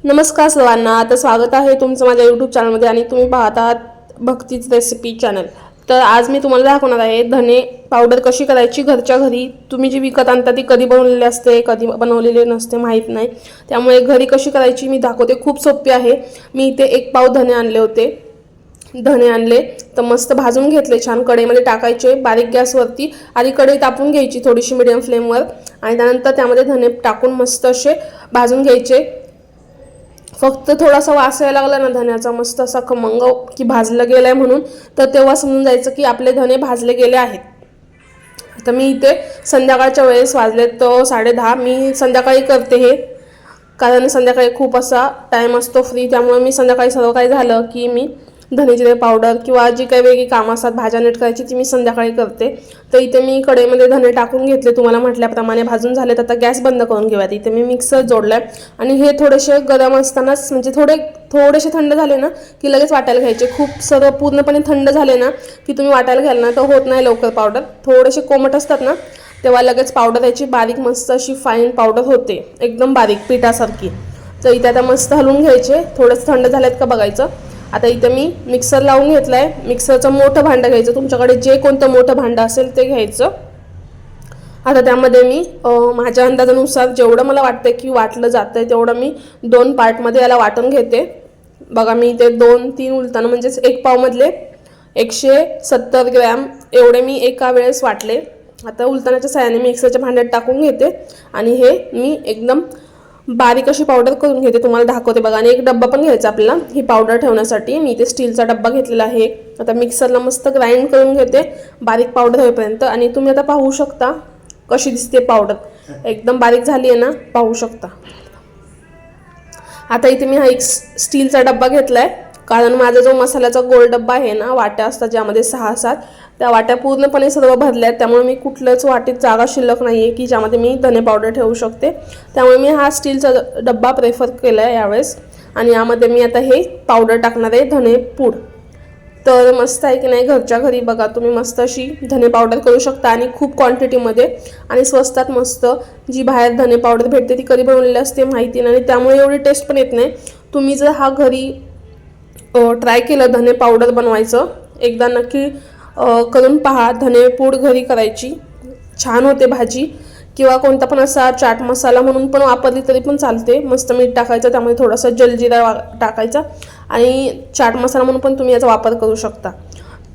नमस्कार सर्वांना. आता स्वागत आहे तुमचं माझ्या यूट्यूब चॅनलमध्ये आणि तुम्ही पाहत आहात भक्तीच रेसिपी चॅनल. तर आज मी तुम्हाला दाखवणार आहे धने पावडर कशी करायची घरच्या घरी. तुम्ही जी विकत आणता ती कधी बनवलेली असते कधी बनवलेली नसते माहीत नाही, त्यामुळे घरी कशी करायची मी दाखवते. खूप सोपी आहे. मी इथे 1 पाव धने आणले होते. धने आणले तर मस्त भाजून घेतले, छान कढईमध्ये टाकायचे बारीक गॅसवरती. आधी कढई तापवून घ्यायची थोडीशी मीडियम फ्लेमवर आणि त्यानंतर त्यामध्ये धने टाकून मस्त असे भाजून घ्यायचे. फक्त थोडासा वास यायला लागला ना धन्याचा मस्त असा खमंग की भाजलं गेलं आहे म्हणून, तर तेव्हा समजून जायचं की आपले धने भाजले गेले आहेत. आता मी इथे संध्याकाळच्या वेळेस वाजले तर 10:30. मी संध्याकाळी करते हे, कारण संध्याकाळी खूप असा टाईम असतो फ्री, त्यामुळे मी संध्याकाळी सर्व काही झालं की मी धने जिरे पावडर किंवा जी काही वेगळी कामं असतात भाज्या नीट करायची ती मी संध्याकाळी करते. तर इथे मी कढईमध्ये धने टाकून घेतले, तुम्हाला म्हटल्याप्रमाणे भाजून झालेत. आता गॅस बंद करून घेऊयात. इथे मी मिक्सर जोडलाय आणि हे थोडेसे गरम असतानाच म्हणजे थोडेसे थंड झाले ना की लगेच वाटायला घ्यायचे. खूप सर्व पूर्णपणे थंड झाले ना की तुम्ही वाटायला घ्याल ना तर होत नाही लवकर पावडर. थोडेसे कोमट असतात ना तेव्हा लगेच पावडर याची बारीक मस्त अशी फाईन पावडर होते, एकदम बारीक पिठासारखी. तर इथे आता मस्त हलवून घ्यायचे. थोडेसे थंड झालेत का बघायचं. आता इथे मी मिक्सर लावून घेतला आहे. मिक्सरचं मोठं भांडं घ्यायचं, तुमच्याकडे जे कोणतं मोठं भांडं असेल ते घ्यायचं. आता त्यामध्ये मी माझ्या अंदाजानुसार जेवढं मला वाटतं की वाटलं जातं आहे तेवढं मी 2 पार्टमध्ये याला वाटून घेते. बघा मी इथे 2-3 उलताना म्हणजेच 1 पावमधले 170 ग्रॅम एवढे मी एका वेळेस वाटले. आता उलतानाच्या साहाय्याने मी मिक्सरच्या भांड्यात टाकून घेते आणि हे मी एकदम बारीक अशी पावडर करून घेते, तुम्हाला दाखवते बघा. आणि 1 डब्बा पण घ्यायचा आपल्याला ही पावडर ठेवण्यासाठी. मी इथे स्टीलचा डब्बा घेतलेला आहे. आता मिक्सरला मस्त ग्राइंड करून घेते बारीक पावडर होईपर्यंत. आणि तुम्ही आता पाहू शकता कशी दिसते पावडर, एकदम बारीक झाली आहे ना, पाहू शकता. आता इथे मी हा एक स्टीलचा डब्बा घेतला आहे, कारण माझा जो मसाल्याचा गोल डब्बा आहे ना, वाट्या असतात ज्यामध्ये 6-7, त्या वाट्या पूर्णपणे सर्व भरल्या आहेत. त्यामुळे मी कुठल्याच वाटीत जागा शिल्लक नाही आहे की ज्यामध्ये मी धने पावडर ठेवू शकते. त्यामुळे मी हा स्टीलचा डब्बा प्रेफर केला आहे यावेळेस. आणि यामध्ये मी आता हे पावडर टाकणार आहे, धने पूड. तर मस्त आहे की नाही, घरच्या घरी बघा तुम्ही मस्त अशी धने पावडर करू शकता आणि खूप क्वांटिटीमध्ये आणि स्वस्तात मस्त. जी बाहेर धने पावडर भेटते ती कधी बनवलेली असते माहिती नाही आणि त्यामुळे एवढी टेस्ट पण येत नाही. तुम्ही जर हा घरी ट्राय केलं धने पावडर बनवायचं, एकदा नक्की करून पहा. धने पूड घरी करायची, छान होते भाजी. किंवा कोणता पण असा चाट मसाला म्हणून पण वापरली तरी पण चालते. मस्त मीठ टाकायचं, त्यामध्ये थोडासा जलजिरा टाकायचा आणि चाट मसाला म्हणून पण तुम्ही याचा वापर करू शकता.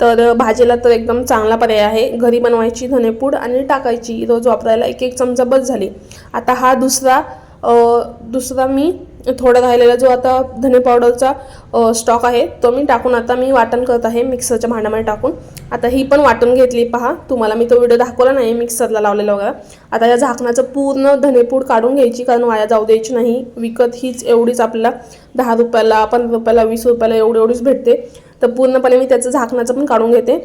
तर भाजीला तर एकदम चांगला पर्याय आहे. घरी बनवायची धनेपूड आणि टाकायची, रोज वापरायला 1-1 चमचा बस झाली. आता हा दुसरा मी थोडा राहिलेला जो आता धने पावडरचा स्टॉक आहे तो मी टाकून आता मी वाटण करत आहे मिक्सरच्या भांड्यामध्ये टाकून. आता ही पण वाटून घेतली पहा. तुम्हाला मी तो व्हिडिओ दाखवला नाही मिक्सरला लावलेला वगैरे. आता या झाकणाचं पूर्ण धनेपूड काढून घ्यायची, कारण वाया जाऊ द्यायची नाही. विकत हीच एवढीच आपल्याला 10 रुपयाला 15 रुपयाला 20 रुपयाला एवढीच भेटते. तर पूर्णपणे मी त्याचं झाकणाचं पण काढून घेते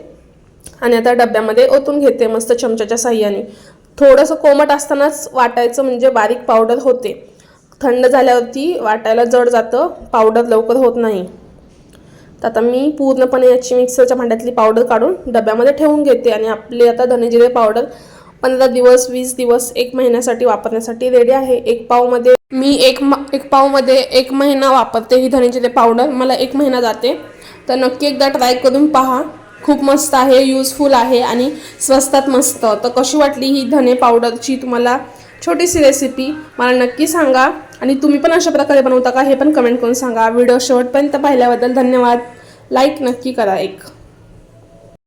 आणि आता डब्यामध्ये ओतून घेते मस्त चमच्याच्या साह्याने. थोडंसं कोमट असतानाच वाटायचं म्हणजे बारीक पावडर होते. थंड झाल्यावरती वाटायला जड जातं, पावडर लवकर होत नाही. तर आता मी पूर्णपणे याची मिक्सरच्या भांड्यातली पावडर काढून डब्यामध्ये ठेवून घेते आणि आपली आता धने जिरे पावडर 15 दिवस 20 दिवस 1 महिन्यासाठी वापरण्यासाठी रेडी आहे. 1 पावमध्ये मी 1 पावमध्ये 1 महिना वापरते ही धने जिरे पावडर. मला 1 महिना जाते. तर नक्की एकदा ट्राय करून पहा. खूप मस्त आहे, यूजफुल आहे आणि स्वस्तात मस्त. तर कशी वाटली ही धने पावडरची तुम्हाला छोटीशी रेसिपी मला नक्की सांगा. आणि तुम्ही पण अशा प्रकारे बनवता का हे पण कमेंट करून सांगा. व्हिडिओ शेवटपर्यंत पाहिल्याबद्दल धन्यवाद. लाईक नक्की करा एक.